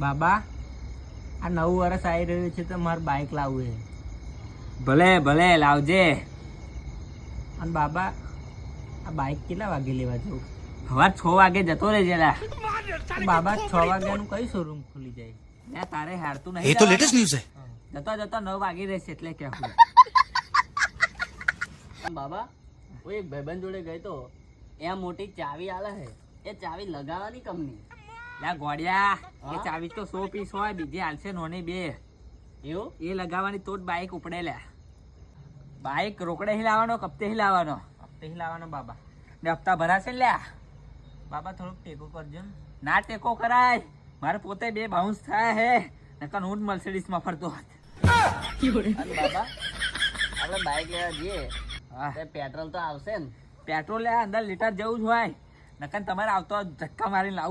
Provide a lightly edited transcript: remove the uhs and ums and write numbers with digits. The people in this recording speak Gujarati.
બાબા આ 9 વર્ષ આવી રહ્યું છે તો મારે બાઇક લાવવું છે. ભલે ભલે લાવજે. અને બાબા આ બાઇક કેટલા વાગે લેવા જવું? સવાર 6 વાગે જતો રહેજે લા. બાબા 6 વાગ્યાનું કઈ શોરૂમ ખુલી જાય? લે તારે હારતું નહીં. ये तो लेटेस्ट न्यूज़ है. જતો જતો 9 વાગી રહેશે એટલે કેવું. બાબા હું એક ભાઈબંધ જોડે ગઈ તો એ મોટી ચાવી આલે છે, એ ચાવી લગાવવાની કંપની. લા ગોડિયા એ હા? ચાવી તો 100 પીસ હોય, બીજી હાલશે નોની 2. એવું એ લગાવવાની તો જ બાઇક ઉપડે લે. બાઇક રોકડે હી લાવવાનો, કપતે હી લાવવાનો. હપ્તે લાવવાનો બાબા. ને હપ્તા ભરાશે ને લ્યા. બાબા થોડુંક ટેકો કરજો ને. ના ટેકો કરાય, મારે પોતે 2 બાઉન્સ થાય હે, નકર હું જ મર્સિડીઝ માં ફરતો હોત. અને બાબા આપણે બાઇક લેવા જઈએ હા, તો પેટ્રોલ તો આવશે ને? પેટ્રોલ લે અંદર લીટર જેવું જ હોય, નકર તમારે આવતો ધક્કા મારીને લાવવું